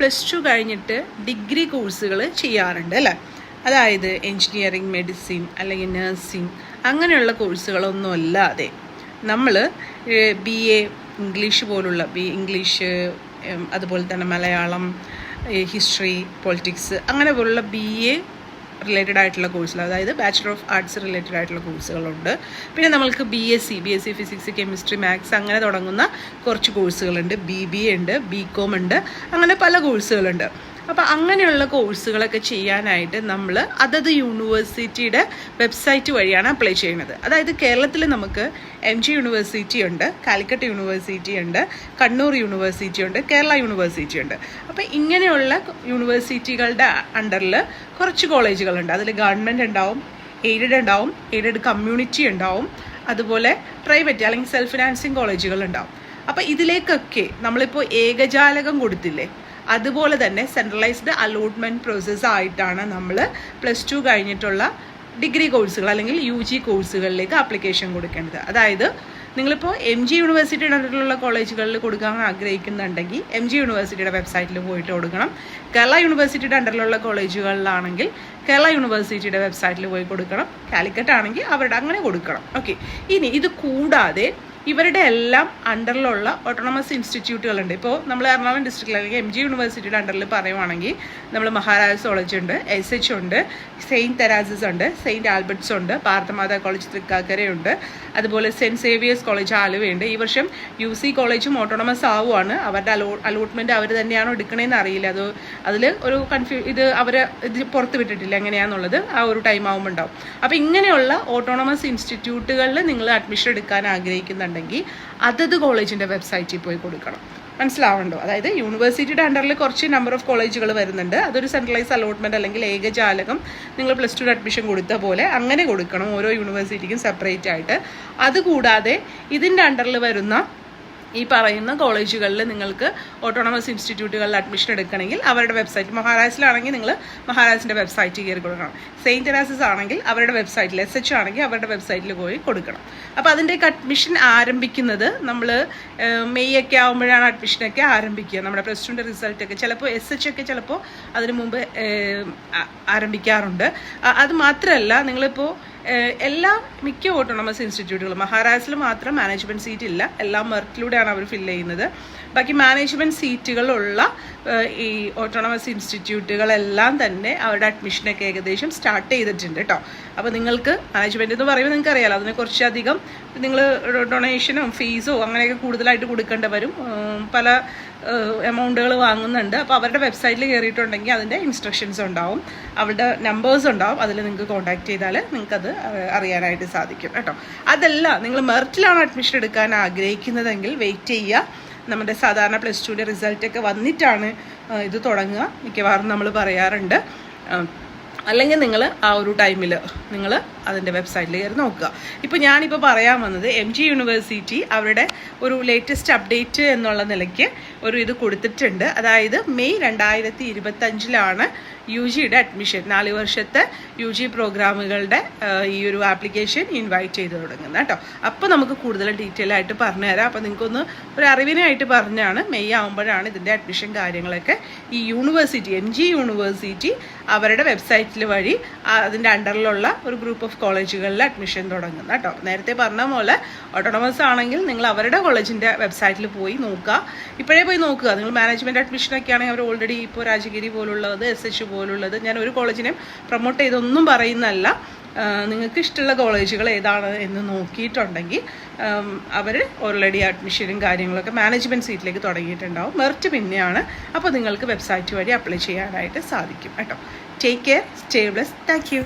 +2 കഴിഞ്ഞിട്ട് ഡിഗ്രി കോഴ്സുകൾ ചെയ്യാറുണ്ട് അല്ലേ. അതായത് എൻജിനീയറിങ്, മെഡിസിൻ അല്ലെങ്കിൽ നഴ്സിംഗ് അങ്ങനെയുള്ള കോഴ്സുകളൊന്നും അല്ലാതെ നമ്മൾ BA ഇംഗ്ലീഷ് പോലുള്ള ഇംഗ്ലീഷ്, അതുപോലെ തന്നെ മലയാളം, ഹിസ്റ്ററി, പൊളിറ്റിക്സ് അങ്ങനെ പോലുള്ള BA റിലേറ്റഡ് ആയിട്ടുള്ള കോഴ്സുകൾ, അതായത് ബാച്ചിലർ ഓഫ് ആർട്സ് റിലേറ്റഡ് ആയിട്ടുള്ള കോഴ്സുകളുണ്ട്. പിന്നെ നമ്മൾക്ക് BSc ഫിസിക്സ്, കെമിസ്ട്രി, മാത്സ് അങ്ങനെ തുടങ്ങുന്ന കുറച്ച് കോഴ്സുകളുണ്ട്. BBA ഉണ്ട്, BCom ഉണ്ട്, അങ്ങനെ പല കോഴ്സുകളുണ്ട്. അപ്പോൾ അങ്ങനെയുള്ള കോഴ്സുകളൊക്കെ ചെയ്യാനായിട്ട് നമ്മൾ അതത് യൂണിവേഴ്സിറ്റിയുടെ വെബ്സൈറ്റ് വഴിയാണ് അപ്ലൈ ചെയ്യുന്നത്. അതായത് കേരളത്തിൽ നമുക്ക് MG യൂണിവേഴ്സിറ്റി ഉണ്ട്, കാലിക്കറ്റ് യൂണിവേഴ്സിറ്റി ഉണ്ട്, കണ്ണൂർ യൂണിവേഴ്സിറ്റി ഉണ്ട്, കേരള യൂണിവേഴ്സിറ്റി ഉണ്ട്. അപ്പോൾ ഇങ്ങനെയുള്ള യൂണിവേഴ്സിറ്റികളുടെ അണ്ടറിൽ കുറച്ച് കോളേജുകളുണ്ട്. അതിൽ ഗവൺമെൻറ് ഉണ്ടാവും, എയ്ഡഡ് ഉണ്ടാവും, എയ്ഡഡ് കമ്മ്യൂണിറ്റി ഉണ്ടാവും, അതുപോലെ പ്രൈവറ്റ് അല്ലെങ്കിൽ സെൽഫ് ഫിനാൻസിങ് കോളേജുകൾ ഉണ്ടാവും. അപ്പോൾ ഇതിലേക്കൊക്കെ നമ്മളിപ്പോൾ ഏകജാലകം കൊടുത്തില്ലേ, അതുപോലെ തന്നെ സെൻട്രലൈസ്ഡ് അലോട്ട്മെൻറ്റ് പ്രോസസ്സ് ആയിട്ടാണ് നമ്മൾ +2 കഴിഞ്ഞിട്ടുള്ള ഡിഗ്രി കോഴ്സുകൾ അല്ലെങ്കിൽ UG കോഴ്സുകളിലേക്ക് ആപ്ലിക്കേഷൻ കൊടുക്കേണ്ടത്. അതായത് നിങ്ങളിപ്പോൾ MG യൂണിവേഴ്സിറ്റിയുടെ അണ്ടറിലുള്ള കോളേജുകളിൽ കൊടുക്കാൻ ആഗ്രഹിക്കുന്നുണ്ടെങ്കിൽ MG യൂണിവേഴ്സിറ്റിയുടെ വെബ്സൈറ്റിൽ പോയിട്ട് കൊടുക്കണം. കേരള യൂണിവേഴ്സിറ്റിയുടെ അണ്ടറിലുള്ള കോളേജുകളിലാണെങ്കിൽ കേരള യൂണിവേഴ്സിറ്റിയുടെ വെബ്സൈറ്റിൽ പോയി കൊടുക്കണം. കാലിക്കറ്റ് ആണെങ്കിൽ അവരുടെ അങ്ങനെ കൊടുക്കണം. ഓക്കെ. ഇനി ഇത് കൂടാതെ ഇവരുടെ എല്ലാം അണ്ടറിലുള്ള ഓട്ടോണമസ് ഇൻസ്റ്റിറ്റ്യൂട്ടുകളുണ്ട്. ഇപ്പോൾ നമ്മൾ എറണാകുളം ഡിസ്ട്രിക്റ്റിൽ അല്ലെങ്കിൽ MG യൂണിവേഴ്സിറ്റിയുടെ അണ്ടറിൽ പറയുവാണെങ്കിൽ നമ്മൾ മഹാരാജാസ് കോളേജ് ഉണ്ട്, SH ഉണ്ട്, സെയിൻറ്റ് തെരാസസ് ഉണ്ട്, സെയിൻറ്റ് ആൽബർട്ട്സ് ഉണ്ട്, ഭാരതമാതാ കോളേജ് തൃക്കാക്കരയുണ്ട്, അതുപോലെ സെൻറ്റ് സേവിയേഴ്സ് കോളേജ് ആലുവയുണ്ട്. ഈ വർഷം UC കോളേജും ഓട്ടോണമസ് ആവുകയാണ്. അവരുടെ അലോട്ട്മെൻറ്റ് അവർ തന്നെയാണോ എടുക്കണേന്ന് അറിയില്ല. അതിൽ ഒരു ഇത് പുറത്ത് വിട്ടിട്ടില്ല എങ്ങനെയാണെന്നുള്ളത്. ആ ഒരു ടൈം ആകുമ്പോൾ ഉണ്ടാവും. അപ്പോൾ ഇങ്ങനെയുള്ള ഓട്ടോണമസ് ഇൻസ്റ്റിറ്റ്യൂട്ടുകളിൽ നിങ്ങൾ അഡ്മിഷൻ എടുക്കാൻ ആഗ്രഹിക്കുന്നുണ്ട് അതത് കോളേജിൻ്റെ വെബ്സൈറ്റിൽ പോയി കൊടുക്കണം. മനസ്സിലാവണ്ടോ? അതായത് യൂണിവേഴ്സിറ്റിയുടെ അണ്ടറിൽ കുറച്ച് നമ്പർ ഓഫ് കോളേജുകൾ വരുന്നുണ്ട്. അതൊരു സെൻട്രലൈസ് അലോട്ട്മെൻറ്റ് അല്ലെങ്കിൽ ഏകജാലകം നിങ്ങൾ +2 അഡ്മിഷൻ കൊടുത്ത പോലെ അങ്ങനെ കൊടുക്കണം, ഓരോ യൂണിവേഴ്സിറ്റിക്കും സെപ്പറേറ്റ് ആയിട്ട്. അതുകൂടാതെ ഇതിൻ്റെ അണ്ടറിൽ വരുന്ന ഈ പറയുന്ന കോളേജുകളിൽ നിങ്ങൾക്ക് ഓട്ടോണമസ് ഇൻസ്റ്റിറ്റ്യൂട്ടുകളിൽ അഡ്മിഷൻ എടുക്കണമെങ്കിൽ അവരുടെ വെബ്സൈറ്റ്, മഹാരാഷ്ട്രയിലാണെങ്കിൽ നിങ്ങൾ മഹാരാഷ്ട്രയുടെ വെബ്സൈറ്റിൽ കയറി കൊടുക്കണം. സെയിൻറ്റ് തെരാസസ് ആണെങ്കിൽ അവരുടെ വെബ്സൈറ്റിൽ, SH ആണെങ്കിൽ അവരുടെ വെബ്സൈറ്റിൽ പോയി കൊടുക്കണം. അപ്പോൾ അതിൻ്റെയൊക്കെ അഡ്മിഷൻ ആരംഭിക്കുന്നത് നമ്മൾ മെയ് ഒക്കെ ആകുമ്പോഴാണ് അഡ്മിഷനൊക്കെ ആരംഭിക്കുക. നമ്മുടെ +2ൻ്റെ റിസൾട്ടൊക്കെ ചിലപ്പോൾ SH ഒക്കെ ചിലപ്പോൾ അതിന് മുമ്പ് ആരംഭിക്കാറുണ്ട്. അത് മാത്രമല്ല നിങ്ങളിപ്പോൾ മിക്ക ഓട്ടോണമസ് ഇൻസ്റ്റിറ്റ്യൂട്ടുകളും മഹാരാഷ്ട്രയിൽ മാത്രം മാനേജ്മെൻറ്റ് സീറ്റ് ഇല്ല, എല്ലാം മെറിറ്റിലൂടെയാണ് അവർ ഫില്ല് ചെയ്യുന്നത്. ബാക്കി മാനേജ്മെൻറ്റ് സീറ്റുകളുള്ള ഈ ഓട്ടോണമസ് ഇൻസ്റ്റിറ്റ്യൂട്ടുകളെല്ലാം തന്നെ അവരുടെ അഡ്മിഷനൊക്കെ ഏകദേശം സ്റ്റാർട്ട് ചെയ്തിട്ടുണ്ട് കേട്ടോ. അപ്പോൾ നിങ്ങൾക്ക് മാനേജ്മെൻറ്റ് എന്ന് പറയുമ്പോൾ നിങ്ങൾക്ക് അറിയാമല്ലോ, അതിനെ കുറച്ചധികം നിങ്ങൾ ഡൊണേഷനോ ഫീസോ അങ്ങനെയൊക്കെ കൂടുതലായിട്ട് കൊടുക്കേണ്ടി വരും. പല എമൗണ്ടുകൾ വാങ്ങുന്നുണ്ട്. അപ്പോൾ അവരുടെ വെബ്സൈറ്റിൽ കയറിയിട്ടുണ്ടെങ്കിൽ അതിൻ്റെ ഇൻസ്ട്രക്ഷൻസ് ഉണ്ടാവും, അവരുടെ നമ്പേഴ്സ് ഉണ്ടാവും. അതിൽ നിങ്ങൾക്ക് കോൺടാക്ട് ചെയ്താൽ നിങ്ങൾക്കത് അറിയാനായിട്ട് സാധിക്കും കേട്ടോ. അതല്ല നിങ്ങൾ മെറിറ്റിലാണ് അഡ്മിഷൻ എടുക്കാൻ ആഗ്രഹിക്കുന്നതെങ്കിൽ വെയിറ്റ് ചെയ്യുക. നമ്മുടെ സാധാരണ +2ൻ്റെ റിസൾട്ടൊക്കെ വന്നിട്ടാണ് ഇത് തുടങ്ങുക, മിക്കവാറും നമ്മൾ പറയാറുണ്ട്. അല്ലെങ്കിൽ നിങ്ങൾ ആ ഒരു ടൈമിൽ നിങ്ങൾ അതിൻ്റെ വെബ്സൈറ്റിൽ കയറി നോക്കുക. ഇപ്പോൾ ഞാനിപ്പോൾ പറയാൻ വന്നത് MG യൂണിവേഴ്സിറ്റി അവരുടെ ഒരു ലേറ്റസ്റ്റ് അപ്ഡേറ്റ് എന്നുള്ള നിലയ്ക്ക് ഒരു ഇത് കൊടുത്തിട്ടുണ്ട്. അതായത് മെയ് 2025 UGയുടെ അഡ്മിഷൻ 4 വർഷത്തെ UG പ്രോഗ്രാമുകളുടെ ഈ ഒരു ആപ്ലിക്കേഷൻ ഇൻവൈറ്റ് ചെയ്ത് തുടങ്ങുന്നത് കേട്ടോ. അപ്പോൾ നമുക്ക് കൂടുതൽ ഡീറ്റെയിൽ ആയിട്ട് പറഞ്ഞു തരാം. അപ്പോൾ നിങ്ങൾക്കൊന്ന് ഒരു അറിവിനായിട്ട് പറഞ്ഞാണ്, മെയ് ആകുമ്പോഴാണ് ഇതിൻ്റെ അഡ്മിഷൻ കാര്യങ്ങളൊക്കെ ഈ യൂണിവേഴ്സിറ്റി MG യൂണിവേഴ്സിറ്റി അവരുടെ വെബ്സൈറ്റിൽ വഴി അതിൻ്റെ അണ്ടറിലുള്ള ഒരു ഗ്രൂപ്പ് ഓഫ് കോളേജുകളിൽ അഡ്മിഷൻ തുടങ്ങുന്നത് കേട്ടോ. നേരത്തെ പറഞ്ഞ പോലെ ഓട്ടോണമസ് ആണെങ്കിൽ നിങ്ങൾ അവരുടെ കോളേജിൻ്റെ വെബ്സൈറ്റിൽ പോയി നോക്കുക, ഇപ്പോഴേ പോയി നോക്കുക. നിങ്ങൾ മാനേജ്മെൻറ്റ് അഡ്മിഷനൊക്കെ ആണെങ്കിൽ അവർ ഓൾറെഡി ഇപ്പോൾ രാജഗിരി പോലുള്ളത്, SH പോലുള്ളത്, ഞാൻ ഒരു കോളേജിനെയും പ്രൊമോട്ട് ചെയ്തൊന്നും പറയുന്നതല്ല. നിങ്ങൾക്ക് ഇഷ്ടമുള്ള കോളേജുകൾ ഏതാണ് എന്ന് നോക്കിയിട്ടുണ്ടെങ്കിൽ അവർ ഓൾറെഡി അഡ്മിഷനും കാര്യങ്ങളൊക്കെ മാനേജ്മെൻറ്റ് സീറ്റിലേക്ക് തുടങ്ങിയിട്ടുണ്ടാവും. മെറിറ്റ് പിന്നെയാണ്. അപ്പോൾ നിങ്ങൾക്ക് വെബ്സൈറ്റ് വഴി അപ്ലൈ ചെയ്യാനായിട്ട് സാധിക്കും കേട്ടോ. Take care, stay blessed. Thank you.